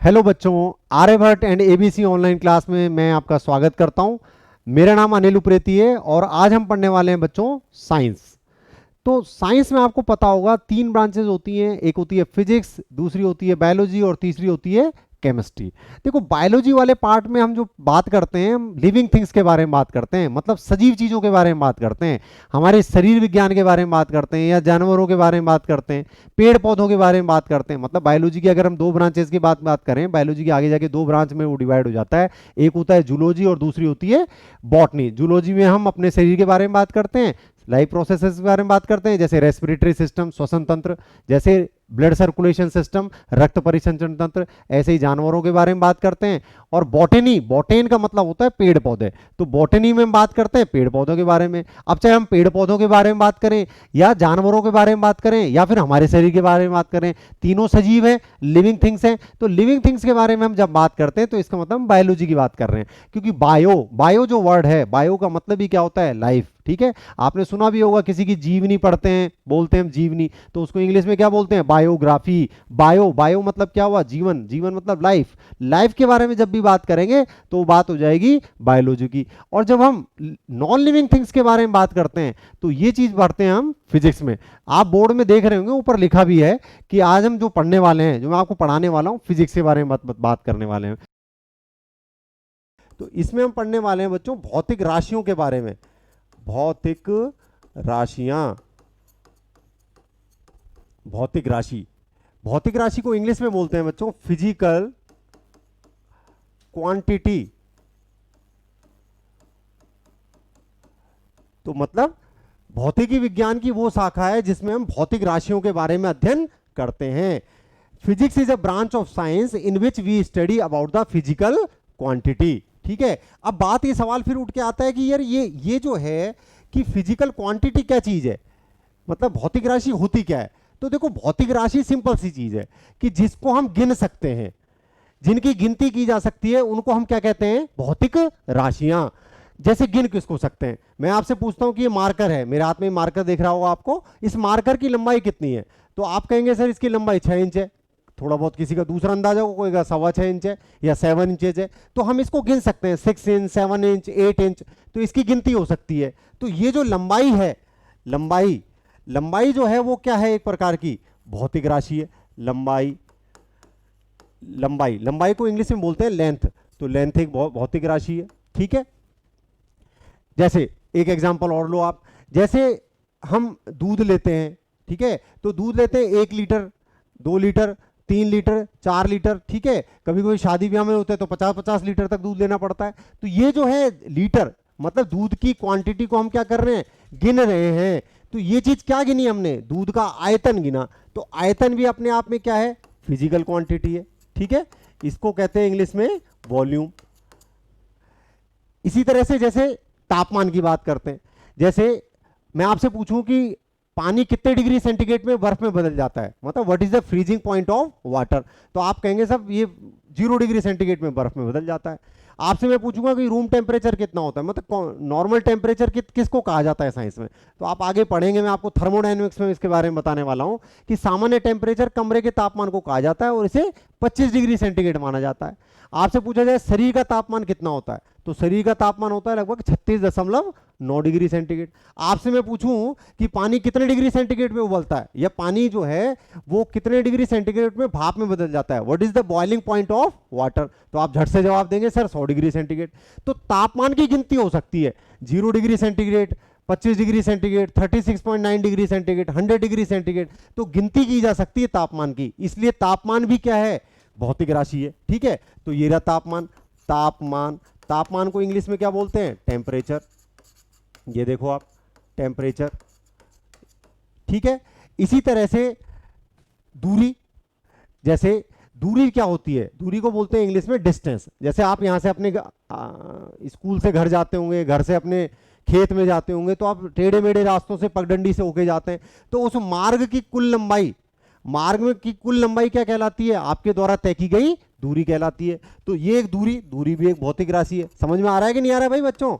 Hello बच्चों, Aryabhatta and ABC online class में मैं आपका स्वागत करता हूं। मेरा नाम अनिल उप्रेती है और आज हम पढ़ने वाले हैं बच्चों साइंस। तो साइंस में आपको पता होगा तीन ब्रांचेस होती हैं, एक होती है फिजिक्स, दूसरी होती है बायोलॉजी और तीसरी होती है केमिस्ट्री। देखो, बायोलॉजी वाले पार्ट में हम जो बात करते हैं, हम लिविंग थिंग्स के बारे में बात करते हैं, मतलब सजीव चीज़ों के बारे में बात करते हैं, हमारे शरीर विज्ञान के बारे में बात करते हैं या जानवरों के बारे में बात करते हैं, पेड़ पौधों के बारे में बात करते हैं। मतलब बायोलॉजी की अगर हम दो ब्रांचेस की बात करें, बायोलॉजी के आगे जाके दो ब्रांच में वो डिवाइड हो जाता है। एक होता है जूलॉजी और दूसरी होती है बॉटनी। जूलॉजी में हम अपने शरीर के बारे में बात करते हैं, लाइफ प्रोसेसेस के बारे में बात करते हैं, जैसे रेस्पिरेटरी सिस्टम, श्वसन तंत्र, जैसे ब्लड सर्कुलेशन सिस्टम, रक्त परिसंचरण तंत्र, ऐसे ही जानवरों के बारे में बात करते हैं। और बॉटनी, बॉटेन का मतलब होता है पेड़ पौधे, तो बॉटनी में हम बात करते हैं पेड़ पौधों के बारे में। अब चाहे हम पेड़ पौधों के बारे में बात करें या जानवरों के बारे में बात करें या फिर हमारे शरीर के बारे में बात करें, तीनों सजीव हैं, लिविंग थिंग्स हैं। तो लिविंग थिंग्स के बारे में हम जब बात करते हैं तो इसका मतलब हम बायोलॉजी की बात कर रहे हैं, क्योंकि बायो जो वर्ड है, बायो का मतलब ही क्या होता है, लाइफ। ठीक है, आपने सुना भी होगा किसी की जीवनी पढ़ते हैं, बोलते हैं हम जीवनी, तो उसको इंग्लिश में क्या बोलते हैं, बायोग्राफी। बायो मतलब क्या हुआ, जीवन, जीवन मतलब लाइफ। लाइफ के बारे में जब भी बात करेंगे तो बात हो जाएगी बायोलॉजी की। और जब हम नॉन लिविंग थिंग्स के बारे में बात करते हैं तो ये चीज पढ़ते हैं हम फिजिक्स में। आप बोर्ड में देख रहे होंगे, ऊपर लिखा भी है कि आज हम जो पढ़ने वाले हैं, जो मैं आपको पढ़ाने वाला हूं, फिजिक्स के बारे में बात करने वाले हैं। तो इसमें हम पढ़ने वाले हैं बच्चों भौतिक राशियों के बारे में। भौतिक राशियां, भौतिक राशि, भौतिक राशि को इंग्लिश में बोलते हैं बच्चों फिजिकल क्वांटिटी। तो मतलब भौतिकी विज्ञान की वो शाखा है जिसमें हम भौतिक राशियों के बारे में अध्ययन करते हैं। Physics is a branch of science in which we study about the physical quantity. ठीक है, अब बात ये सवाल फिर उठ के आता है कि यार ये जो है कि फिजिकल क्वांटिटी क्या चीज है, मतलब भौतिक राशि होती क्या है। तो देखो, भौतिक राशि सिंपल सी चीज है कि जिसको हम गिन सकते हैं, जिनकी गिनती की जा सकती है, उनको हम क्या कहते हैं, भौतिक राशियां। जैसे गिन किसको सकते हैं, मैं आपसे पूछता हूं कि ये मार्कर है, मेरे हाथ में मार्कर दिख रहा होगा आपको, इस मार्कर की लंबाई कितनी है, तो आप कहेंगे सर इसकी लंबाई 6 इंच है। थोड़ा बहुत किसी का दूसरा अंदाजा होगा, कोई का 6.25 इंच है या 7 इंचेज है, तो हम इसको गिन सकते हैं 6 इंच, 7 इंच, 8 इंच, तो इसकी गिनती हो सकती है। तो ये जो लंबाई है, लंबाई जो है वो क्या है, एक प्रकार की भौतिक राशि है। लंबाई को इंग्लिश में बोलते हैं लेंथ, तो लेंथ एक भौतिक राशि है। ठीक है, जैसे एक एग्जांपल और लो आप, जैसे हम दूध लेते हैं, ठीक है, तो दूध लेते हैं 1 लीटर, 2 लीटर, 3 लीटर, 4 लीटर। ठीक है, कभी कभी शादी ब्याह में होते हैं तो 50-50 लीटर तक दूध लेना पड़ता है। तो ये जो है लीटर, मतलब दूध की क्वांटिटी को हम क्या कर रहे हैं, गिन रहे हैं। तो ये चीज क्या गिनी हमने, दूध का आयतन गिना। तो आयतन भी अपने आप में क्या है, फिजिकल क्वांटिटी है। ठीक है, इसको कहते हैं इंग्लिश में वॉल्यूम। इसी तरह से जैसे तापमान की बात करते हैं, जैसे मैं आपसे पूछूं कि पानी कितने डिग्री सेंटीग्रेड में बर्फ में बदल जाता है, मतलब what is the freezing point of water, तो आप कहेंगे सब ये 0 डिग्री सेंटीग्रेड में बर्फ में बदल जाता है। आपसे मैं पूछूंगा कि रूम टेम्परेचर कितना होता है, मतलब नॉर्मल टेम्परेचर किसको कहा जाता है साइंस में, तो आप आगे पढ़ेंगे, मैं आपको थर्मोडायनेमिक्स में इसके बारे में बताने वाला हूं कि सामान्य टेम्परेचर कमरे के तापमान को कहा जाता है और इसे 25 डिग्री सेंटीग्रेड माना जाता है। आपसे पूछा जाए शरीर का तापमान कितना होता है, तो शरीर का तापमान होता है लगभग 36.9 डिग्री सेंटीग्रेड। आपसे मैं पूछूं कि पानी कितने डिग्री सेंटीग्रेड में उबलता है, या पानी जो है वो कितने डिग्री सेंटीग्रेड में भाप में बदल जाता है, what is the boiling point of water, तो आप झट से जवाब देंगे सर 100 डिग्री सेंटीग्रेड। तो तापमान की गिनती हो सकती है 0 degree centigrade, 25 degree centigrade, 36.9 degree centigrade, 100 degree centigrade, तो गिनती की जा सकती है तापमान की। इसलिए तापमान भी क्या है, भौतिक राशि है। ठीक है, तो ये रहा तापमान को इंग्लिश में क्या बोलते हैं, टेम्परेचर। ये देखो आप, टेम्परेचर। ठीक है, इसी तरह से दूरी, जैसे दूरी क्या होती है, दूरी को बोलते हैं इंग्लिश में डिस्टेंस। जैसे आप यहां से अपने स्कूल से घर जाते होंगे, घर से अपने खेत में जाते होंगे, तो आप टेढ़े मेढ़े रास्तों से पगडंडी से होके जाते हैं, तो उस मार्ग की कुल लंबाई, मार्ग में की कुल लंबाई क्या कहलाती है, आपके द्वारा तय की गई दूरी कहलाती है। तो ये एक दूरी भी एक भौतिक राशि है। समझ में आ रहा है कि नहीं आ रहा है भाई बच्चों,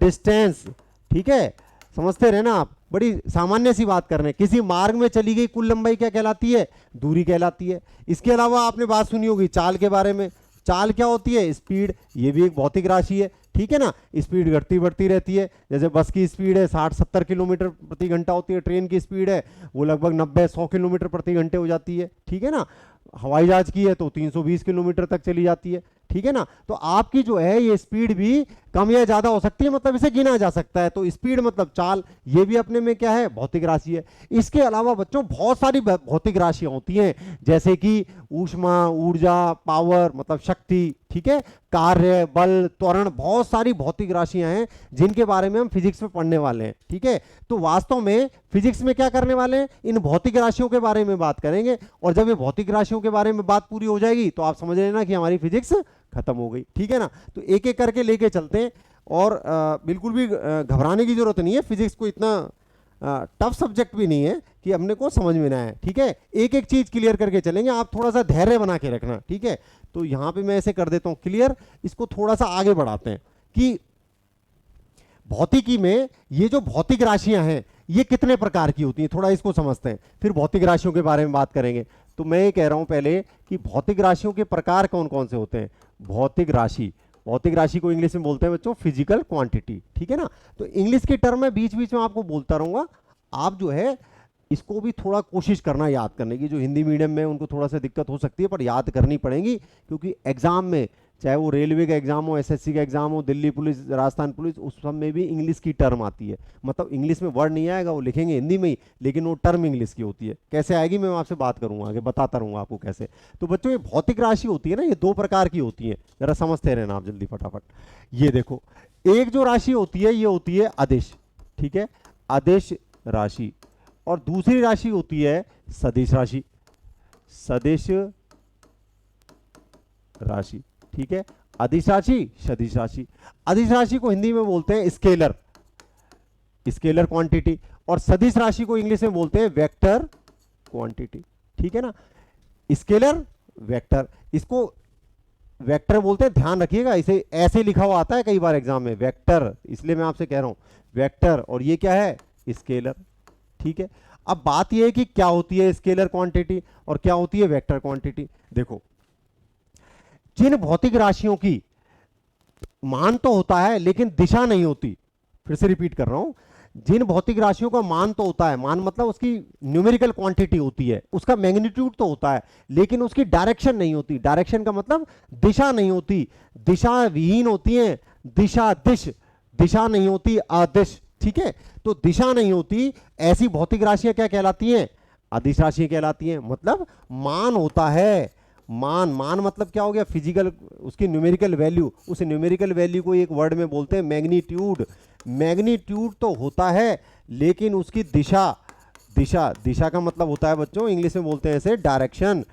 डिस्टेंस। ठीक है, समझते रहे ना आप, बड़ी सामान्य सी बात कर रहे हैं। किसी मार्ग में चली गई कुल लंबाई क्या कहलाती है? दूरी कहलाती है। इसके अलावा आपने बात सुनी होगी चाल के बारे में। चाल क्या होती है? स्पीड, ये भी एक भौतिक राशि है, ठीक है ना। स्पीड घटती बढ़ती रहती है। जैसे बस की स्पीड है 60-70 किलोमीटर प्रति घंटा होती है, ट्रेन की स्पीड है वो लगभग 90-100 किलोमीटर प्रति घंटे हो जाती है, ठीक है ना। हवाई जहाज की है तो 320 किलोमीटर तक चली जाती है, ठीक है ना। तो आपकी जो है ये स्पीड भी कम या ज्यादा हो सकती है, मतलब इसे गिना जा सकता है। तो स्पीड मतलब चाल, ये भी अपने में क्या है? भौतिक राशि है। इसके अलावा बच्चों बहुत सारी भौतिक राशियां होती हैं, जैसे कि ऊष्मा, ऊर्जा, पावर मतलब शक्ति, ठीक है, कार्य, बल, त्वरण, बहुत सारी भौतिक राशियां हैं जिनके बारे में हम फिजिक्स में पढ़ने वाले हैं, ठीक है। तो वास्तव में फिजिक्स में क्या करने वाले हैं? इन भौतिक राशियों के बारे में बात करेंगे। और जब ये भौतिक राशियों के बारे में बात पूरी हो जाएगी तो आप समझ लेना कि हमारी फिजिक्स खत्म हो गई, ठीक है ना। तो एक एक करके लेके चलते हैं। और बिल्कुल भी घबराने की जरूरत नहीं है, फिजिक्स को इतना टफ सब्जेक्ट भी नहीं है कि हमने को समझ में ना आए, ठीक है। एक एक चीज क्लियर करके चलेंगे, आप थोड़ा सा धैर्य बना के रखना, ठीक है। तो यहां पे मैं ऐसे कर देता हूं क्लियर। इसको थोड़ा सा आगे बढ़ाते हैं कि भौतिकी में ये जो भौतिक राशियां हैं ये कितने प्रकार की होती हैं, थोड़ा इसको समझते हैं, फिर भौतिक राशियों के बारे में बात करेंगे। तो मैं ये कह रहा हूं पहले कि भौतिक राशियों के प्रकार कौन कौन से होते हैं। भौतिक राशि, भौतिक राशि को इंग्लिश में बोलते हैं बच्चों फिजिकल क्वांटिटी, ठीक है ना। तो इंग्लिश के टर्म में बीच बीच में आपको बोलता रहूंगा, आप जो है इसको भी थोड़ा कोशिश करना याद करने की। जो हिंदी मीडियम में उनको थोड़ा सा दिक्कत हो सकती है पर याद करनी पड़ेगी, क्योंकि एग्जाम में चाहे वो रेलवे का एग्जाम हो, एसएससी का एग्जाम हो, दिल्ली पुलिस, राजस्थान पुलिस, उस सब में भी इंग्लिश की टर्म आती है। मतलब इंग्लिश में वर्ड नहीं आएगा, वो लिखेंगे हिंदी में ही, लेकिन वो टर्म इंग्लिश की होती है। कैसे आएगी मैं आपसे बात करूंगा आगे, बताता रहूंगा आपको कैसे। तो बच्चों ये भौतिक राशि होती है ना, ये दो प्रकार की होती है, जरा समझते रहना आप जल्दी फटाफट। ये देखो, एक जो राशि होती है ये होती है अदिश, ठीक है, अदिश राशि। और दूसरी राशि होती है सदिश राशि, सदिश राशि, ठीक है। अदिश राशि, सदिश राशि। अदिश राशि को हिंदी में बोलते हैं स्केलर, स्केलर क्वांटिटी। और सदिश राशि को इंग्लिश में बोलते हैं वेक्टर क्वांटिटी, ठीक है ना। स्केलर, वेक्टर, इसको वेक्टर बोलते हैं, ध्यान रखिएगा। इसे ऐसे लिखा हुआ आता है कई बार एग्जाम में वेक्टर, इसलिए मैं आपसे कह रहा हूं वेक्टर। और ये क्या है? स्केलर, ठीक है। अब बात यह है कि क्या होती है स्केलर क्वांटिटी और क्या होती है वेक्टर क्वांटिटी। देखो, जिन भौतिक राशियों की मान तो होता है लेकिन दिशा नहीं होती, फिर से रिपीट कर रहा हूं, जिन भौतिक राशियों का मान तो होता है, मान मतलब उसकी न्यूमेरिकल क्वांटिटी होती है, उसका मैग्नीट्यूड तो होता है, लेकिन उसकी डायरेक्शन नहीं होती। डायरेक्शन का मतलब दिशा नहीं होती, दिशा विहीन होती है, दिशा दिश, दिशा नहीं होती अदिश, ठीक है। तो दिशा नहीं होती, ऐसी भौतिक राशियां क्या कहलाती हैं? अदिश राशियां कहलाती हैं। मतलब मान होता है, मान, मान मतलब क्या हो गया? फिजिकल, उसकी न्यूमेरिकल वैल्यू, उस न्यूमेरिकल वैल्यू को एक वर्ड में बोलते हैं मैग्नीट्यूड। मैग्नीट्यूड तो होता है लेकिन उसकी दिशा, दिशा, दिशा का मतलब होता है बच्चों इंग्लिश में बोलते हैं इसे डायरेक्शन,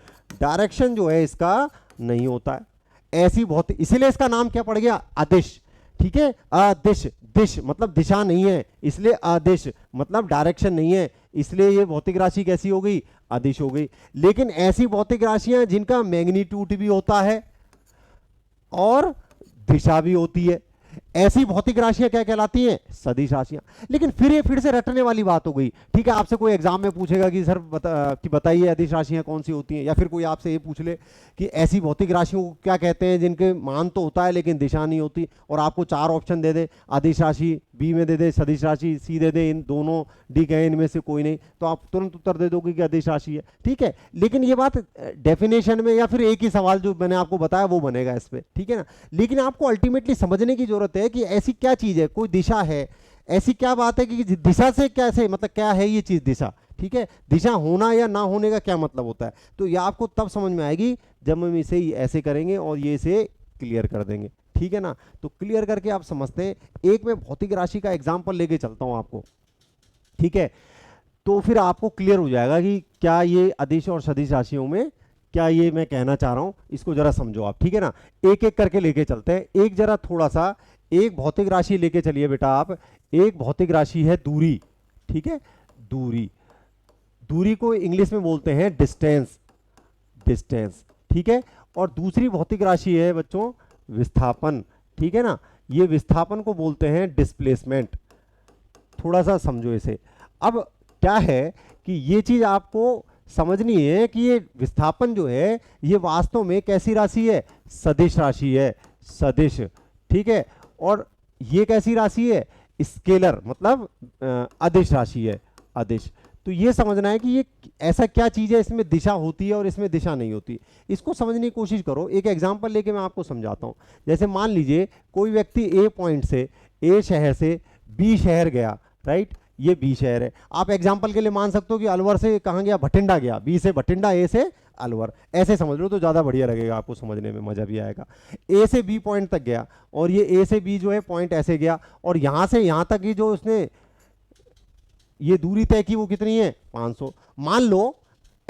डायरेक्शन जो है इसका नहीं होता है। ऐसी बहुत, इसीलिए इसका नाम क्या पड़ गया? अदिश, ठीक है। अदिश, दिश मतलब दिशा नहीं है, इसलिए अदिश मतलब डायरेक्शन नहीं है, इसलिए ये भौतिक राशि कैसी हो गई? अदिश हो गई। लेकिन ऐसी भौतिक राशियां जिनका मैग्नीट्यूड भी होता है और दिशा भी होती है, ऐसी भौतिक राशियां क्या कहलाती हैं? सदिश राशियां। लेकिन फिर ये फिर से रटने वाली बात हो गई, ठीक है। आपसे कोई एग्जाम में पूछेगा कि सर बताइए अदिश राशियां कौन सी होती हैं, या फिर कोई आपसे ये पूछ ले कि ऐसी भौतिक राशियों को क्या कहते हैं जिनके मान तो होता है लेकिन दिशा नहीं होती, और आपको 4 ऑप्शन दे दे, अदिश राशि बी में दे दे, सदिश राशि सी दे दे, इन दोनों डी कहें इनमें से कोई नहीं, तो आप तुरंत उत्तर दे दोगे कि अदिश राशि है, ठीक है। लेकिन ये बात डेफिनेशन में या फिर एक ही सवाल जो मैंने आपको बताया वो बनेगा इस पर, ठीक है ना। लेकिन आपको अल्टीमेटली समझने की जरूरत है कि ऐसी क्या चीज है, कोई दिशा है, ऐसी क्या बात है कि दिशा से कैसे, मतलब क्या है ये चीज दिशा, ठीक है। दिशा होना या ना होने का क्या मतलब होता है, तो ये आपको तब समझ में आएगी जब हम इसे ऐसे करेंगे और ये इसे क्लियर कर देंगे, ठीक है ना। तो क्लियर करके आप समझते हैं। एक मैं भौतिक राशि का एग्जांपल लेके चलता हूं आपको, ठीक है। तो फिर आपको क्लियर हो जाएगा कि क्या ये अदिश और सदिश राशियों में क्या ये मैं कहना चाह रहा हूं, इसको जरा समझो आप, ठीक है ना। एक एक करके लेके चलते हैं। एक जरा थोड़ा सा एक भौतिक राशि लेके चलिए बेटा आप। एक भौतिक राशि है दूरी, ठीक है, दूरी। दूरी को इंग्लिश में बोलते हैं डिस्टेंस, डिस्टेंस, ठीक है। और दूसरी भौतिक राशि है बच्चों विस्थापन, ठीक है ना। ये विस्थापन को बोलते हैं डिस्प्लेसमेंट। थोड़ा सा समझो इसे। अब क्या है कि ये चीज आपको समझनी है कि ये विस्थापन जो है ये वास्तव में कैसी राशि है, सदिश राशि है, सदिश, ठीक है। और ये कैसी राशि है, स्केलर, मतलब अदिश राशि है, अदिश। तो ये समझना है कि ये ऐसा क्या चीज है, इसमें दिशा होती है और इसमें दिशा नहीं होती। इसको समझने की कोशिश करो। एक एग्जांपल लेके मैं आपको समझाता हूं। जैसे मान लीजिए कोई व्यक्ति ए पॉइंट से, ए शहर से बी शहर गया, राइट, ये बी शहर है। आप एग्जांपल के लिए मान सकते हो कि अलवर से कहाँ गया, भटिंडा गया, बी से भटिंडा, ए से अलवर, ऐसे समझ लो तो ज़्यादा बढ़िया लगेगा, आपको समझने में मज़ा भी आएगा। ए से बी पॉइंट तक गया और ये ए से बी जो है पॉइंट ऐसे गया, और यहाँ से यहाँ तक की जो उसने ये दूरी तय की वो कितनी है, 500। मान लो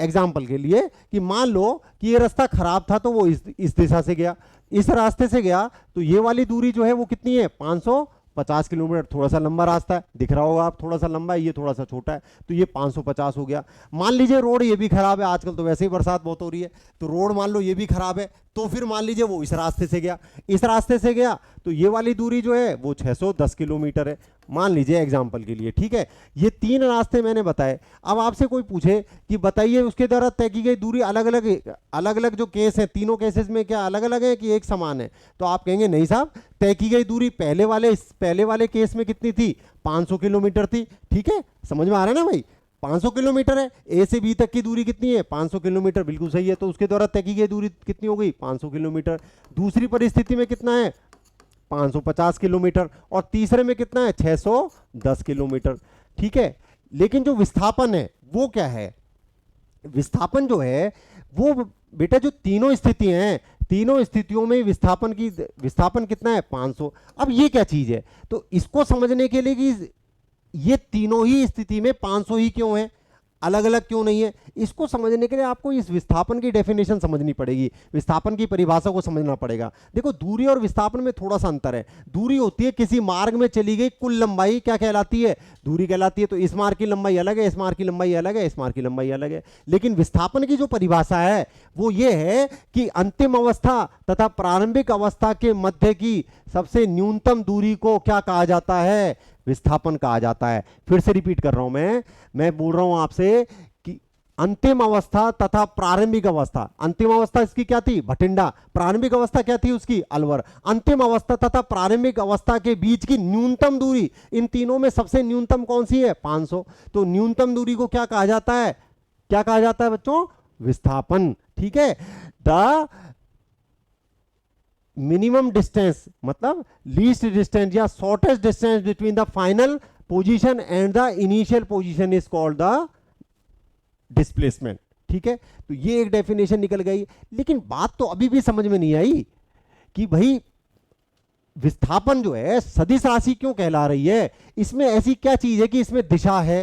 एग्जाम्पल के लिए कि मान लो कि ये रास्ता खराब था तो वो इस दिशा से गया, इस रास्ते से गया, तो ये वाली दूरी जो है वो कितनी है, 550 किलोमीटर। थोड़ा सा लंबा रास्ता है, दिख रहा होगा आप, थोड़ा सा लंबा है, ये थोड़ा सा छोटा है, तो ये 550 हो गया। मान लीजिए रोड ये भी खराब है, आजकल तो वैसे ही बरसात बहुत हो रही है, तो रोड मान लो ये भी खराब है, तो फिर मान लीजिए वो इस रास्ते से गया, इस रास्ते से गया, तो ये वाली दूरी जो है वो 610 किलोमीटर है, मान लीजिए एग्जाम्पल के लिए, ठीक है। ये 3 रास्ते मैंने बताए। अब आपसे कोई पूछे कि बताइए उसके द्वारा तय की गई दूरी अलग अलग जो केस है, तीनों केसेस में क्या अलग अलग है कि एक समान है, तो आप कहेंगे नहीं साहब, तय की गई दूरी पहले वाले केस में कितनी थी, 500 किलोमीटर थी, ठीक है। समझ में आ रहा है ना भाई, 500 किलोमीटर है, ए से बी तक की दूरी कितनी है, 500 किलोमीटर, बिल्कुल सही है। तो उसके द्वारा तय की गई दूरी कितनी हो गई, 500 किलोमीटर। दूसरी परिस्थिति में कितना है, 550 किलोमीटर, और तीसरे में कितना है, 610 किलोमीटर, ठीक है। लेकिन जो विस्थापन है वो क्या है, विस्थापन जो है वो बेटा जो तीनों स्थितियां हैं, तीनों स्थितियों में विस्थापन कितना है, 500। अब ये क्या चीज है, तो इसको समझने के लिए कि ये तीनों ही स्थिति में 500 ही क्यों है, अलग अलग क्यों नहीं है, इसको समझने के लिए आपको इस विस्थापन की डेफिनेशन समझनी पड़ेगी, विस्थापन की परिभाषा को समझना पड़ेगा। देखो दूरी और विस्थापन में थोड़ा सा अंतर है। दूरी होती है किसी मार्ग में चली गई कुल लंबाई, क्या कहलाती है, दूरी कहलाती है। तो इस मार्ग की लंबाई अलग है, इस मार्ग की लंबाई अलग है, इस मार्ग की लंबाई अलग है। लेकिन विस्थापन की जो परिभाषा है वो ये है कि अंतिम अवस्था तथा प्रारंभिक अवस्था के मध्य की सबसे न्यूनतम दूरी को क्या कहा जाता है, विस्थापन कहा जाता है। फिर से रिपीट कर रहा हूं मैं बोल रहा हूं आपसे कि अंतिम अवस्था तथा प्रारंभिक अवस्था, अंतिम अवस्था इसकी क्या थी, भटिंडा, प्रारंभिक अवस्था क्या थी उसकी, अलवर। अंतिम अवस्था तथा प्रारंभिक अवस्था के बीच की न्यूनतम दूरी, इन तीनों में सबसे न्यूनतम कौन सी है, 500। तो न्यूनतम दूरी को क्या कहा जाता है, क्या कहा जाता है बच्चों, विस्थापन, ठीक है। द मिनिमम डिस्टेंस मतलब लीस्ट डिस्टेंस या shortest distance between the final position and the initial position is called the displacement, ठीक है। तो ये एक डेफिनेशन निकल गई। लेकिन बात तो अभी भी समझ में नहीं आई कि भाई विस्थापन जो है सदिश राशि क्यों कहला रही है, इसमें ऐसी क्या चीज है कि इसमें दिशा है,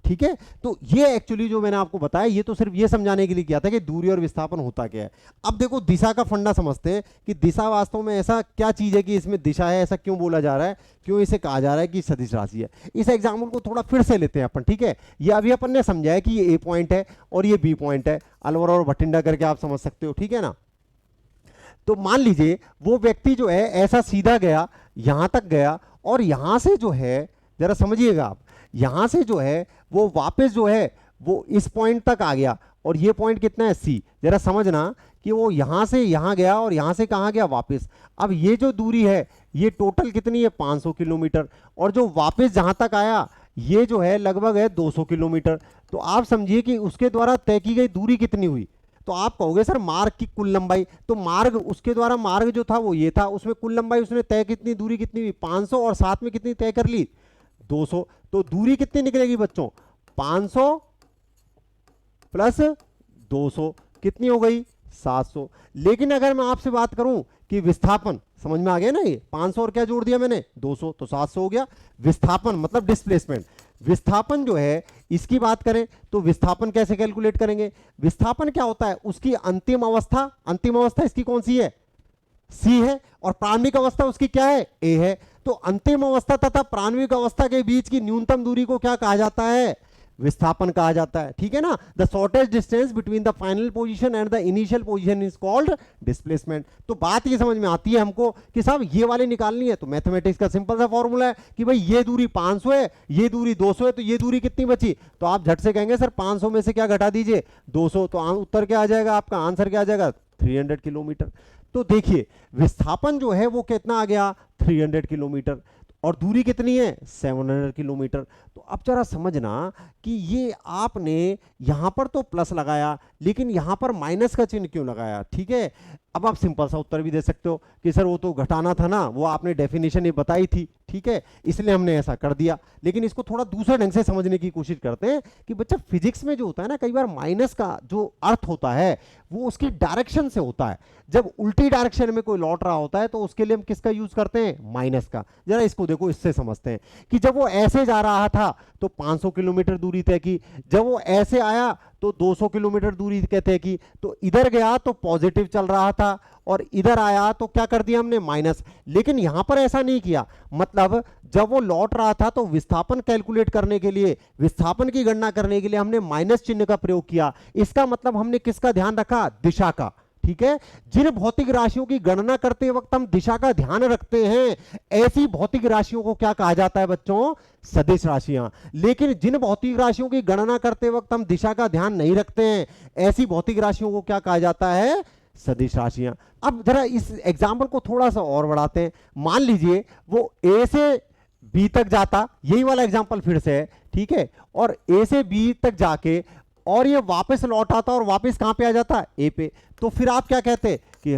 ठीक है। तो ये एक्चुअली जो मैंने आपको बताया ये तो सिर्फ ये समझाने के लिए किया था कि दूरी और विस्थापन होता क्या है। अब देखो दिशा का फंडा समझते हैं कि दिशा वास्तव में ऐसा क्या चीज है कि इसमें दिशा है, ऐसा क्यों बोला जा रहा है, क्यों इसे कहा जा रहा है कि सदिश राशि है। इस एग्जाम्पल को थोड़ा फिर से लेते हैं अपन, ठीक है। ये अभी अपन ने समझा है कि ये ए पॉइंट है और ये बी पॉइंट है, अलवर और भटिंडा करके आप समझ सकते हो, ठीक है ना। तो मान लीजिए वो व्यक्ति जो है ऐसा सीधा गया, यहां तक गया, और यहां से जो है, जरा समझिएगा आप, यहां से जो है वो वापस जो है वो इस पॉइंट तक आ गया, और ये पॉइंट कितना है, सी। जरा समझना कि वो यहां से यहां गया और यहां से कहां गया, वापस। अब ये जो दूरी है ये टोटल कितनी है, 500 किलोमीटर, और जो वापस जहां तक आया ये जो है लगभग है 200 किलोमीटर। तो आप समझिए कि उसके द्वारा तय की गई दूरी कितनी हुई। तो आप कहोगे सर मार्ग की कुल लंबाई, तो मार्ग उसके द्वारा मार्ग जो था वो ये था, उसमें कुल लंबाई उसने तय कितनी, दूरी कितनी हुई, 500, और साथ में कितनी तय कर ली, 200। तो दूरी कितनी निकलेगी बच्चों, 500 प्लस 200 कितनी हो गई, 700। लेकिन अगर मैं आपसे बात करूं कि विस्थापन, समझ में आ गया ना, ये 500 और क्या जोड़ दिया मैंने, 200, तो 700 हो गया। विस्थापन मतलब डिस्प्लेसमेंट, विस्थापन जो है इसकी बात करें तो विस्थापन कैसे कैलकुलेट करेंगे, विस्थापन क्या होता है, उसकी अंतिम अवस्था, अंतिम अवस्था इसकी कौन सी है, सी है, और प्रारंभिक अवस्था उसकी क्या है, ए है। तो अंतिम अवस्था तथा प्रारंभिक अवस्था के बीच की न्यूनतम दूरी को क्या कहा जाता है, विस्थापन कहा जाता है, ठीक है ना। The shortest distance between the final position and the initial position is called displacement. तो बात ये समझ में आती है हमको कि साहब ये वाली निकालनी है, तो मैथमेटिक्स का सिंपल सा फॉर्मूला है कि भाई ये दूरी 500 है, ये दूरी 200 है, तो ये दूरी कितनी बची, तो आप झट से कहेंगे सर 500 में से क्या घटा दीजिए 200, तो उत्तर क्या आ जाएगा आपका, आंसर क्या आ जाएगा 300 किलोमीटर। तो देखिए विस्थापन जो है वो कितना आ गया 300 किलोमीटर, और दूरी कितनी है 700 किलोमीटर। तो अब जरा समझना कि ये आपने यहां पर तो प्लस लगाया लेकिन यहां पर माइनस का चिन्ह क्यों लगाया, ठीक है। अब आप सिंपल सा उत्तर भी दे सकते हो कि सर वो तो घटाना था ना, वो आपने डेफिनेशन ही बताई थी, ठीक है, इसलिए हमने ऐसा कर दिया। लेकिन इसको थोड़ा दूसरे ढंग से समझने की कोशिश करते हैं कि बच्चा फिजिक्स में जो होता है ना, कई बार माइनस का जो अर्थ होता है वो उसकी डायरेक्शन से होता है। जब उल्टी डायरेक्शन में कोई लौट रहा होता है तो उसके लिए हम किसका यूज करते हैं, माइनस का। जरा इसको देखो, इससे समझते हैं कि जब वो ऐसे जा रहा था तो 500 किलोमीटर दूरी तय की, जब वो ऐसे आया तो 200 किलोमीटर दूरी तय की, तो इधर गया तो पॉजिटिव चल रहा था और इधर आया तो क्या कर दिया हमने, माइनस। लेकिन यहां पर ऐसा नहीं किया, मतलब जब वो लौट रहा था तो विस्थापन कैलकुलेट करने के लिए, विस्थापन की गणना करने के लिए हमने माइनस चिन्ह का प्रयोग किया। इसका मतलब हमने किसका ध्यान रखा, दिशा का, ठीक है। जिन भौतिक राशियों की गणना करते वक्त हम दिशा का ध्यान रखते हैं, ऐसी भौतिक राशियों को क्या कहा जाता है बच्चों, सदिश राशियां। लेकिन जिन भौतिक राशियों की गणना करते वक्त हम दिशा का ध्यान नहीं रखते हैं, ऐसी भौतिक राशियों को क्या कहा जाता है, सदिश राशियां। अब जरा इस एग्जाम्पल को थोड़ा सा और बढ़ाते हैं। मान लीजिए वो ए से बी तक जाता, यही वाला एग्जाम्पल फिर से है, ठीक है, और ए से बी तक जाके और ये वापस लौट आता और वापस कहां पे आ जाता, ए पे। तो फिर आप क्या कहते कि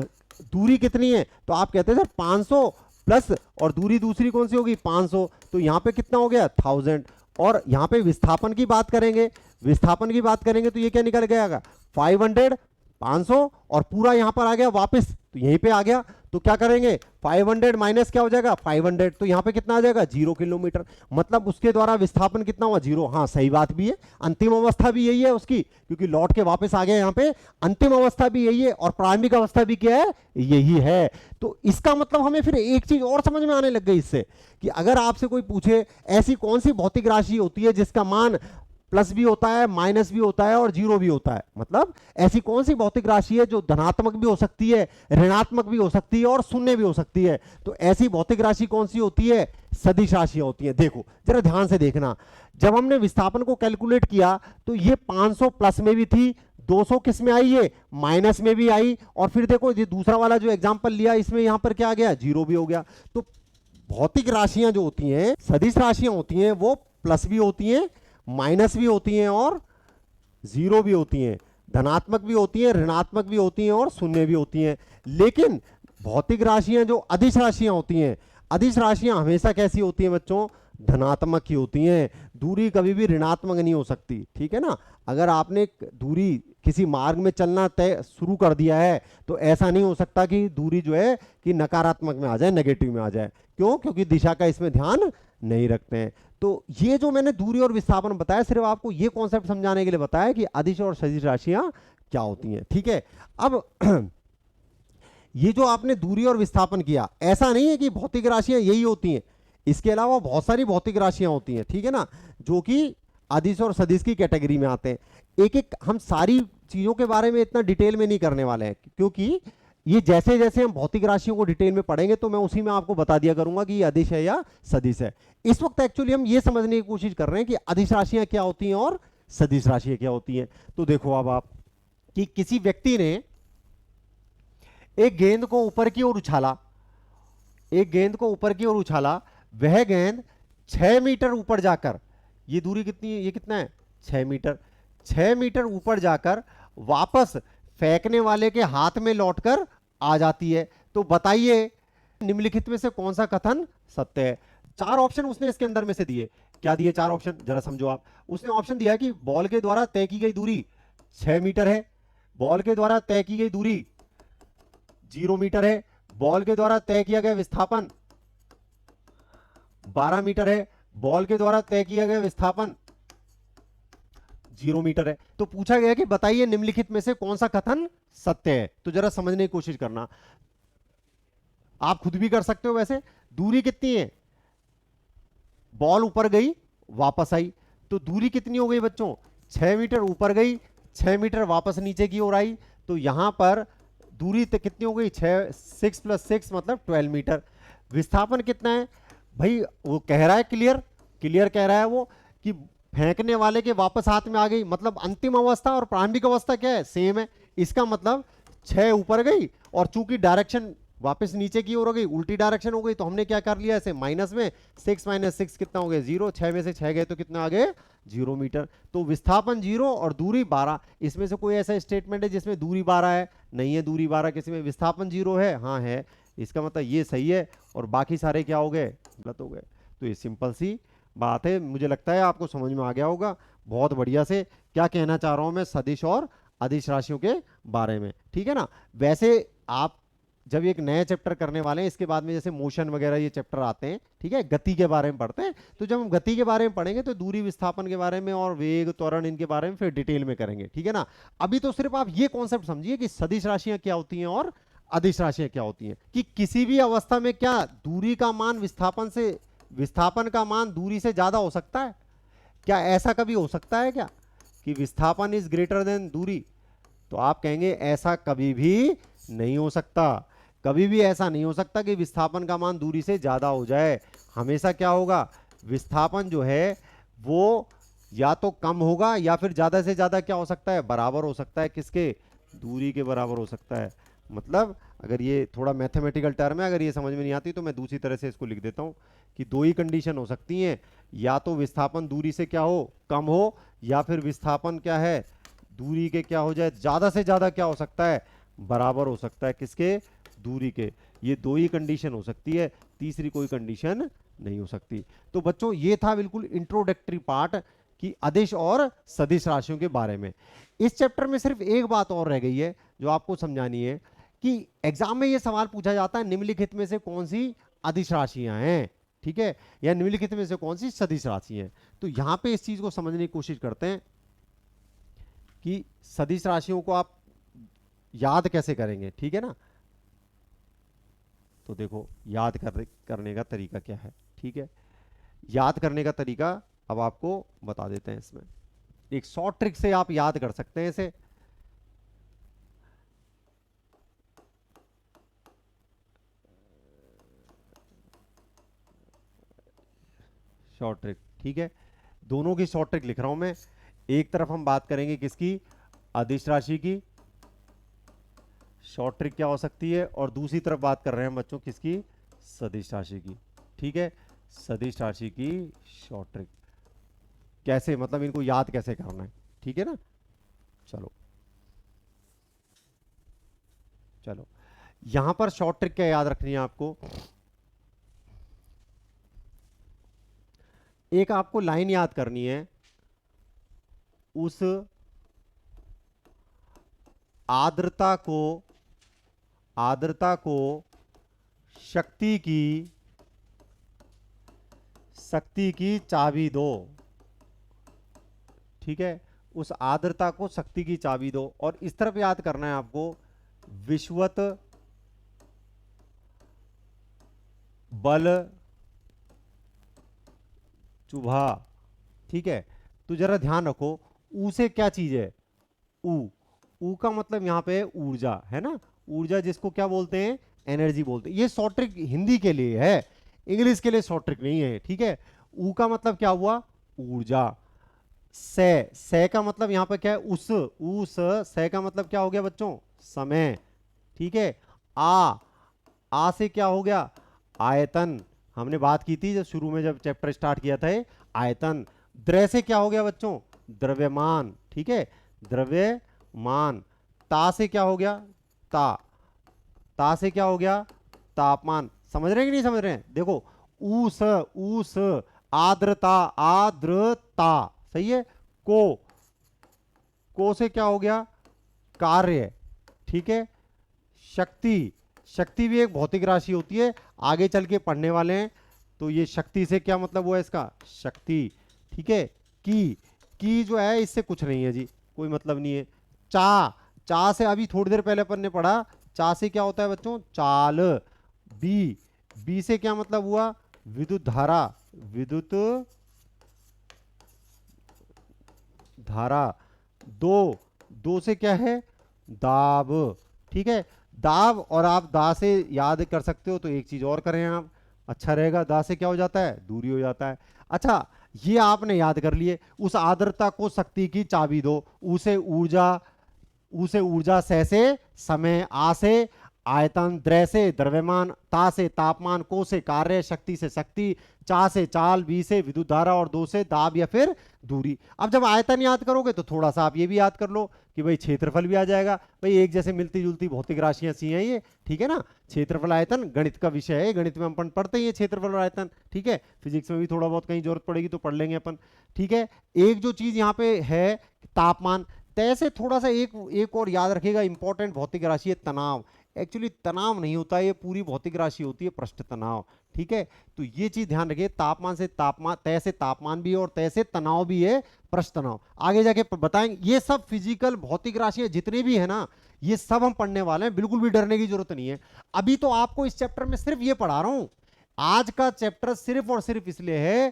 दूरी कितनी है, तो आप कहते हैं सर 500 प्लस, और दूरी दूसरी कौन सी होगी 500, तो यहां पे कितना हो गया 1000। और यहां पे विस्थापन की बात करेंगे, विस्थापन की बात करेंगे तो ये क्या निकल गया 500, 500 और पूरा यहां पर आ गया वापस, तो यहीं पे आ गया। तो क्या करेंगे 500 माइनस क्या हो जाएगा 500, तो यहां पे कितना आ जाएगा 0 किलोमीटर। मतलब उसके द्वारा विस्थापन कितना हुआ 0। हाँ सही बात भी है, अंतिम अवस्था भी यही है उसकी, क्योंकि लौट के वापस आ गया यहां पे, अंतिम अवस्था भी यही है और प्रारंभिक अवस्था भी क्या है, यही है। तो इसका मतलब हमें फिर एक चीज और समझ में आने लग गई इससे, कि अगर आपसे कोई पूछे ऐसी कौन सी भौतिक राशि होती है जिसका मान प्लस भी होता है, माइनस भी होता है और जीरो भी होता है, मतलब ऐसी कौन सी भौतिक राशि है जो धनात्मक भी हो सकती है, ऋणात्मक भी हो सकती है और शून्य भी हो सकती है, तो ऐसी भौतिक राशि कौन सी होती है, सदिश राशियां होती है। देखो जरा ध्यान से देखना, जब हमने विस्थापन को कैलकुलेट किया तो ये 500 प्लस में भी थी, 200 किस में आई, ये माइनस में भी आई, और फिर देखो ये दूसरा वाला जो एग्जाम्पल लिया इसमें यहां पर क्या आ गया, जीरो भी हो गया। तो भौतिक राशियां जो होती हैं, सदिश राशियां होती हैं, वो प्लस भी होती हैं, माइनस भी होती हैं और जीरो भी होती हैं, धनात्मक भी होती हैं, ऋणात्मक भी होती हैं और शून्य भी होती हैं। लेकिन भौतिक राशियां जो अदिश राशियां होती हैं, अदिश राशियां हमेशा कैसी होती हैं बच्चों, धनात्मक ही होती हैं। दूरी कभी भी ऋणात्मक नहीं हो सकती, ठीक है ना। अगर आपने दूरी किसी मार्ग में चलना तय शुरू कर दिया है तो ऐसा नहीं हो सकता कि दूरी जो है कि नकारात्मक में आ जाए, नेगेटिव में आ जाए। क्यों, क्योंकि दिशा का इसमें ध्यान नहीं रखते हैं। तो ये जो मैंने दूरी और विस्थापन बताया, सिर्फ आपको ये कॉन्सेप्ट समझाने के लिए बताया कि अदिश और सदिश राशियां क्या होती हैं, ठीक है। अब ये जो आपने दूरी और विस्थापन किया, ऐसा नहीं है कि भौतिक राशियां यही होती हैं, इसके अलावा बहुत सारी भौतिक राशियां होती हैं, ठीक है ना, जो कि अदिश और सदिश की कैटेगरी में आते हैं। एक एक हम सारी चीजों के बारे में इतना डिटेल में नहीं करने वाले हैं, क्योंकि ये जैसे जैसे हम भौतिक राशियों को डिटेल में पढ़ेंगे तो मैं उसी में आपको बता दिया करूंगा कि ये अदिश है या सदिश है। इस वक्त एक्चुअली हम ये समझने की कोशिश कर रहे हैं कि अदिश राशियां क्या होती हैं और सदिश राशियां क्या होती हैं। तो देखो अब आप, कि किसी व्यक्ति ने एक गेंद को ऊपर की ओर उछाला, एक गेंद को ऊपर की ओर उछाला, वह गेंद 6 मीटर ऊपर जाकर, ये दूरी कितनी है, ये कितना है 6 मीटर, 6 मीटर ऊपर जाकर वापस फेंकने वाले के हाथ में लौटकर आ जाती है। तो बताइए निम्नलिखित में से कौन सा कथन सत्य है। 4 ऑप्शन उसने इसके अंदर में से दिए। क्या दिए 4 ऑप्शन, जरा समझो आप। उसने ऑप्शन दिया कि बॉल के द्वारा तय की गई दूरी 6 मीटर है, बॉल के द्वारा तय की गई दूरी 0 मीटर है, बॉल के द्वारा तय किया गया विस्थापन 12 मीटर है, बॉल के द्वारा तय किया गया विस्थापन 0 मीटर है। तो पूछा गया कि बताइए निम्नलिखित में से कौन सा कथन सत्य है। तो जरा समझने की कोशिश करना, आप खुद भी कर सकते हो। वैसे दूरी कितनी है, बॉल ऊपर गई वापस आई, तो दूरी कितनी हो गई बच्चों, 6 मीटर ऊपर गई, 6 मीटर वापस नीचे की ओर आई, तो यहां पर दूरी तो कितनी हो गई, 6 प्लस 6 मतलब 12 मीटर। विस्थापन कितना है भाई, वो कह रहा है क्लियर, क्लियर कह रहा है वो कि फेंकने वाले के वापस हाथ में आ गई, मतलब अंतिम अवस्था और प्रारंभिक अवस्था क्या है, सेम है। इसका मतलब 6 ऊपर गई और चूंकि डायरेक्शन वापस नीचे की ओर हो गई, उल्टी डायरेक्शन हो गई, तो हमने क्या कर लिया ऐसे माइनस में, 6 माइनस 6 कितना हो गया, 0, 6 में से 6 गए तो कितना आ गए, 0 मीटर। तो विस्थापन 0 और दूरी 12। इसमें से कोई ऐसा स्टेटमेंट है जिसमें दूरी 12 है, नहीं है दूरी 12, किसी में विस्थापन 0 है, हाँ है। इसका मतलब ये सही है और बाकी सारे क्या हो गए, गलत हो गए। तो ये सिंपल सी बात है, मुझे लगता है आपको समझ में आ गया होगा बहुत बढ़िया से क्या कहना चाह रहा हूं मैं सदिश और अदिश राशियों के बारे में, ठीक है ना। वैसे आप जब एक नया चैप्टर करने वाले हैं, इसके बाद में जैसे मोशन वगैरह ये चैप्टर आते हैं, ठीक है, गति के बारे में पढ़ते हैं, तो जब हम गति के बारे में पढ़ेंगे तो दूरी विस्थापन के बारे में और वेग त्वरण इनके बारे में फिर डिटेल में करेंगे, ठीक है ना। अभी तो सिर्फ आप ये कॉन्सेप्ट समझिए कि सदिश राशियां क्या होती हैं और अदिश राशियां क्या होती हैं, कि किसी भी अवस्था में क्या दूरी का मान विस्थापन से, विस्थापन का मान दूरी से ज्यादा हो सकता है क्या, ऐसा कभी हो सकता है क्या कि विस्थापन इज ग्रेटर देन दूरी, तो आप कहेंगे ऐसा कभी भी नहीं हो सकता, कभी भी ऐसा नहीं हो सकता कि विस्थापन का मान दूरी से ज्यादा हो जाए। हमेशा क्या होगा, विस्थापन जो है वो या तो कम होगा या फिर ज्यादा से ज्यादा क्या हो सकता है, बराबर हो सकता है, किसके, दूरी के बराबर हो सकता है। मतलब अगर ये थोड़ा मैथमेटिकल टर्म है, अगर ये समझ में नहीं आती तो मैं दूसरी तरह से इसको लिख देता हूं कि दो ही कंडीशन हो सकती हैं, या तो विस्थापन दूरी से क्या हो, कम हो, या फिर विस्थापन क्या है, दूरी के क्या हो जाए, ज्यादा से ज्यादा क्या हो सकता है, बराबर हो सकता है, किसके, दूरी के। ये दो ही कंडीशन हो सकती है, तीसरी कोई कंडीशन नहीं हो सकती। तो बच्चों ये था बिल्कुल इंट्रोडक्टरी पार्ट कि अदिश और सदिश राशियों के बारे में। इस चैप्टर में सिर्फ एक बात और रह गई है जो आपको समझानी है कि एग्जाम में ये सवाल पूछा जाता है निम्नलिखित में से कौन सी अदिश राशियां हैं, ठीक है, या निम्नलिखित में से कौन सी सदिश राशि हैं। तो यहां पे इस चीज को समझने की कोशिश करते हैं कि सदिश राशियों को आप याद कैसे करेंगे, ठीक है ना। तो देखो याद करने का तरीका क्या है, ठीक है, याद करने का तरीका अब आपको बता देते हैं। इसमें एक शॉर्ट ट्रिक से आप याद कर सकते हैं इसे। शॉर्ट ट्रिक, ठीक है, दोनों की शॉर्ट ट्रिक लिख रहा हूं मैं। एक तरफ हम बात करेंगे किसकी, अदिश राशि की, शॉर्ट ट्रिक क्या हो सकती है, और दूसरी तरफ बात कर रहे हैं बच्चों किसकी, सदिश राशि की, ठीक है, सदिश राशि की शॉर्ट ट्रिक कैसे, मतलब इनको याद कैसे करना है, ठीक है ना। चलो चलो, यहां पर शॉर्ट ट्रिक क्या याद रखनी है आपको, एक आपको लाइन याद करनी है, उस आर्द्रता को, आर्द्रता को शक्ति की चाबी दो, ठीक है, उस आर्द्रता को शक्ति की चाबी दो। और इस तरफ याद करना है आपको, विश्वत बल चुभा, ठीक है। तो जरा ध्यान रखो, ऊ से क्या चीज है, ऊ, ऊ का मतलब यहां पे ऊर्जा है ना, ऊर्जा जिसको क्या बोलते हैं, एनर्जी बोलते हैं। ये शॉर्ट ट्रिक हिंदी के लिए है, इंग्लिश के लिए शॉर्ट ट्रिक नहीं है, ठीक है। ऊ का मतलब क्या हुआ, ऊर्जा। से का मतलब यहां पर क्या है, उस से का मतलब क्या हो गया बच्चों, समय, ठीक है। आ से क्या हो गया, आयतन, हमने बात की थी जब शुरू में जब चैप्टर स्टार्ट किया था, आयतन। द्रव्य से क्या हो गया बच्चों, द्रव्यमान, ठीक है, द्रव्यमान। ता से क्या हो गया, ता, ता से क्या हो गया, तापमान। समझ रहे हैं कि नहीं समझ रहे हैं, देखो, ऊस आर्द्रता, आर्द्रता, सही है। को से क्या हो गया, कार्य, ठीक है। शक्ति, शक्ति भी एक भौतिक राशि होती है, आगे चल के पढ़ने वाले हैं। तो ये शक्ति से क्या मतलब हुआ इसका, शक्ति, ठीक है। की जो है इससे कुछ नहीं है जी, कोई मतलब नहीं है। चा से अभी थोड़ी देर पहले अपन ने पढ़ा, चा से क्या होता है बच्चों, चाल। बी से क्या मतलब हुआ, विद्युत धारा, विद्युत धारा, दो, दो से क्या है, दाब, ठीक है। दाब, और आप दा से याद कर सकते हो तो एक चीज और करें आप, अच्छा रहेगा। दा से क्या हो जाता है, दूरी हो जाता है। अच्छा, ये आपने याद कर लिए। उस आर्द्रता को शक्ति की चाबी दो, उसे ऊर्जा, उसे ऊर्जा स से समय, आ से आयतन, द्रय से द्रव्यमान, ता से तापमान, को से कार्य, शक्ति से शक्ति, चा से चाल, बी से विद्युत धारा और दो से दाब या फिर दूरी। अब जब आयतन याद करोगे तो थोड़ा सा आप ये भी याद कर लो कि भाई क्षेत्रफल भी आ जाएगा। भाई एक जैसे मिलती जुलती भौतिक राशियां सी हैं ये, ठीक है ना। क्षेत्रफल आयतन गणित का विषय है, गणित में अपन पढ़ते ही है क्षेत्रफल और आयतन, ठीक है। फिजिक्स में भी थोड़ा बहुत कहीं जरूरत पड़ेगी तो पढ़ लेंगे अपन, ठीक है। एक जो चीज यहाँ पे है तापमान, तय से थोड़ा सा एक एक और याद रखिएगा, इंपॉर्टेंट भौतिक राशि है तनाव। एक्चुअली तनाव नहीं होता, ये पूरी भौतिक राशि होती है पृष्ठ तनाव, ठीक है। तो ये चीज ध्यान रखिए, तापमान से तापमान, तय से तापमान भी है और तय से तनाव भी है, पृष्ठ तनाव आगे जाके बताएंगे। ये सब फिजिकल भौतिक राशियां जितने भी है ना, ये सब हम पढ़ने वाले हैं, बिल्कुल भी डरने की जरूरत नहीं है। अभी तो आपको इस चैप्टर में सिर्फ ये पढ़ा रहा हूं। आज का चैप्टर सिर्फ और सिर्फ इसलिए है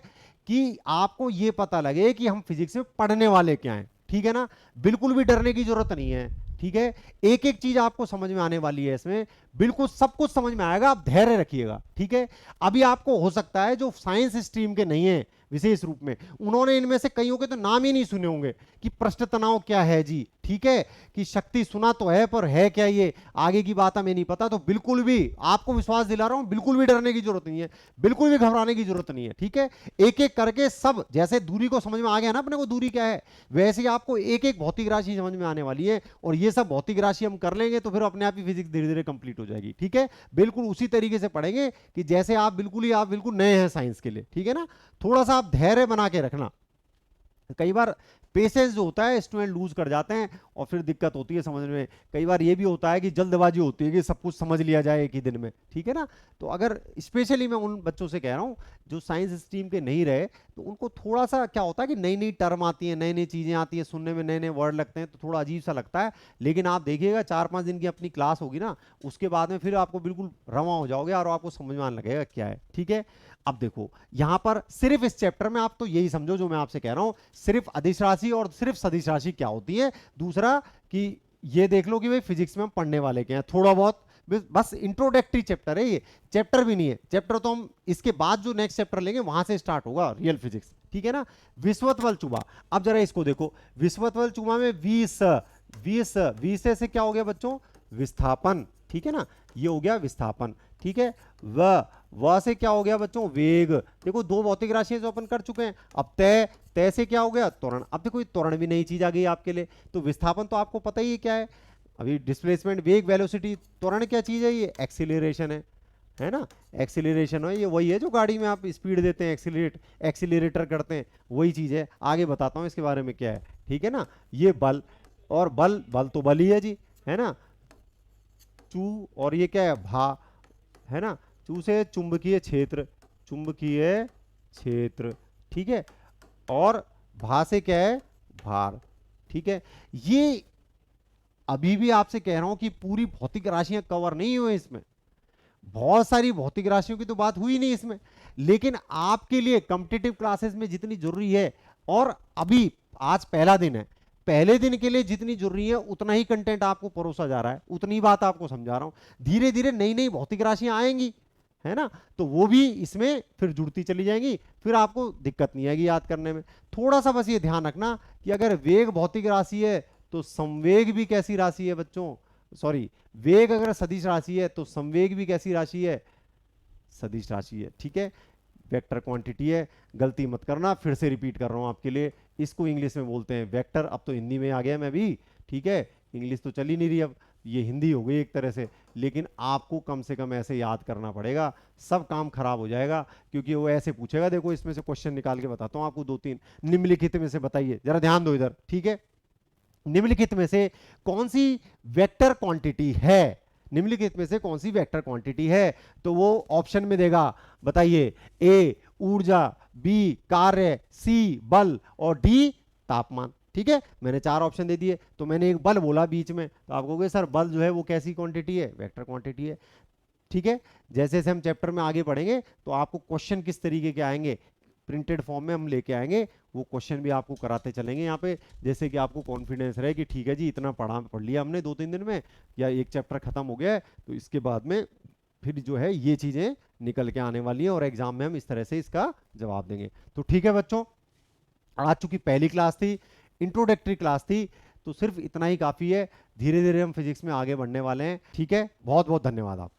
कि आपको ये पता लगे कि हम फिजिक्स में पढ़ने वाले क्या हैं, ठीक है ना। बिल्कुल भी डरने की जरूरत नहीं है, ठीक है। एक एक चीज आपको समझ में आने वाली है इसमें, बिल्कुल सब कुछ समझ में आएगा, आप धैर्य रखिएगा, ठीक है। अभी आपको हो सकता है जो साइंस स्ट्रीम के नहीं है विशेष रूप में, उन्होंने इनमें से कईयों के तो नाम ही नहीं सुने होंगे कि पृष्ठ तनाव क्या है जी, ठीक है। कि शक्ति सुना तो है पर है क्या ये, आगे की बात हमें नहीं पता। तो बिल्कुल भी आपको विश्वास दिला रहा हूं, बिल्कुल भी डरने की जरूरत नहीं है, बिल्कुल भी घबराने की जरूरत नहीं है, ठीक है। एक एक करके सब, जैसे दूरी को समझ में आ गया ना अपने को दूरी क्या है, वैसे ही आपको एक एक भौतिक राशि समझ में आने वाली है। और ये सब भौतिक राशि हम कर लेंगे तो फिर अपने आप ही फिजिक्स धीरे धीरे कंप्लीट हो जाएगी, ठीक है। बिल्कुल उसी तरीके से पढ़ेंगे कि जैसे आप बिल्कुल नए हैं साइंस के लिए, ठीक है ना। थोड़ा सा आप धैर्य बना के रखना। कई बार पेशेंस जो होता है स्टूडेंट लूज कर जाते हैं और फिर दिक्कत होती है समझने में। कई बार ये भी होता है कि जल्दबाजी होती है कि सब कुछ समझ लिया जाए एक ही दिन में, ठीक है ना। तो अगर स्पेशली मैं उन बच्चों से कह रहा हूं जो साइंस स्ट्रीम के नहीं रहे, तो उनको थोड़ा सा क्या होता है कि नई नई टर्म आती है, नई नई चीजें आती है, सुनने में नए नए वर्ड लगते हैं तो थोड़ा अजीब सा लगता है। लेकिन आप देखिएगा 4-5 दिन की अपनी क्लास होगी ना, उसके बाद में फिर आपको बिल्कुल रवा हो जाओगे और आपको समझ में आने लगेगा क्या है, ठीक है। अब देखो यहां पर सिर्फ इस चैप्टर में आप तो यही समझो जो मैं आपसे कह रहा हूं, सिर्फ अदिश राशि और सिर्फ सदिश राशि क्या होती है। दूसरा कि ये देख लो कि भाई फिजिक्स में हम पढ़ने वाले क्या हैं, थोड़ा बहुत बस इंट्रोडक्टरी चैप्टर है ये, चैप्टर भी नहीं है। चैप्टर तो हम इसके बाद जो नेक्स्ट चैप्टर लेंगे वहां से स्टार्ट होगा रियल फिजिक्स, ठीक है ना। विश्वत्वल चुंबा, अब जरा इसको देखो, विश्वत्वल चुंबा में 20 से क्या हो गया बच्चों, विस्थापन, ठीक है ना। ये हो गया विस्थापन, ठीक है। वह से क्या हो गया बच्चों, वेग। देखो दो भौतिक राशियां जो अपन कर चुके हैं। अब तय, तय से क्या हो गया, त्वरण। अब देखो त्वरण भी नई चीज आ गई आपके लिए। तो विस्थापन तो आपको पता ही है क्या है, अभी डिस्प्लेसमेंट, वेग, वेलोसिटी। त्वरण क्या चीज है, ये एक्सीलरेशन है ना। एक्सीलरेशन है ये, वही है जो गाड़ी में आप स्पीड देते हैं, एक्सीलरेटर करते हैं, वही चीज है। आगे बताता हूं इसके बारे में क्या है, ठीक है ना। ये बल, और बल, बल तो बल ही है जी, है ना। चू, और ये क्या है, भा, है ना। चू से चुंबकीय क्षेत्र, चुंबकीय क्षेत्र, ठीक है। और भा से क्या है, भार, ठीक है। ये अभी भी आपसे कह रहा हूं कि पूरी भौतिक राशियां कवर नहीं हुए इसमें, बहुत सारी भौतिक राशियों की तो बात हुई नहीं इसमें। लेकिन आपके लिए कॉम्पिटिटिव क्लासेस में जितनी जरूरी है, और अभी आज पहला दिन है, पहले दिन के लिए जितनी जरूरी है उतना ही कंटेंट आपको परोसा जा रहा है, उतनी बात आपको समझा रहा हूं। धीरे धीरे नई नई भौतिक राशियां आएंगी, है ना, तो वो भी इसमें फिर जुड़ती चली जाएंगी, फिर आपको दिक्कत नहीं आएगी याद करने में। थोड़ा सा बस ये ध्यान रखना कि अगर वेग भौतिक राशि है तो संवेग भी कैसी राशि है बच्चों, सॉरी, वेग अगर सदिश राशि है तो संवेग भी कैसी राशि है, सदिश राशि है, ठीक है। वेक्टर क्वांटिटी है, गलती मत करना, फिर से रिपीट कर रहा हूं आपके लिए। इसको इंग्लिश में बोलते हैं वेक्टर। अब तो हिंदी में आ गया मैं भी, ठीक है, इंग्लिश तो चल ही नहीं रही, अब ये हिंदी हो गई एक तरह से। लेकिन आपको कम से कम ऐसे याद करना पड़ेगा, सब काम खराब हो जाएगा, क्योंकि वो ऐसे पूछेगा। देखो इसमें से क्वेश्चन निकाल के बताता हूं आपको 2-3, निम्नलिखित में से बताइए, जरा ध्यान दो इधर, ठीक है। निम्नलिखित में से कौन सी वेक्टर क्वांटिटी है, निम्नलिखित में से कौन सी वेक्टर क्वांटिटी है, तो वो ऑप्शन में देगा, बताइए। ए ऊर्जा, बी कार्य, सी बल और डी तापमान, ठीक है। मैंने 4 ऑप्शन दे दिए, तो मैंने एक बल बोला बीच में, तो आप कहोगे सर बल जो है वो कैसी क्वांटिटी है, वेक्टर क्वांटिटी है, ठीक है। जैसे जैसे हम चैप्टर में आगे बढ़ेंगे तो आपको क्वेश्चन किस तरीके के आएंगे, प्रिंटेड फॉर्म में हम लेके आएंगे, वो क्वेश्चन भी आपको कराते चलेंगे यहाँ पे, जैसे कि आपको कॉन्फिडेंस रहे कि ठीक है जी इतना पढ़ लिया हमने 2-3 दिन में, या एक चैप्टर खत्म हो गया है, तो इसके बाद में फिर जो है ये चीजें निकल के आने वाली है और एग्जाम में हम इस तरह से इसका जवाब देंगे। तो ठीक है बच्चों, आज चूंकि पहली क्लास थी, इंट्रोडक्टरी क्लास थी, तो सिर्फ इतना ही काफी है। धीरे धीरे हम फिजिक्स में आगे बढ़ने वाले हैं। ठीक है, बहुत बहुत धन्यवाद आपका।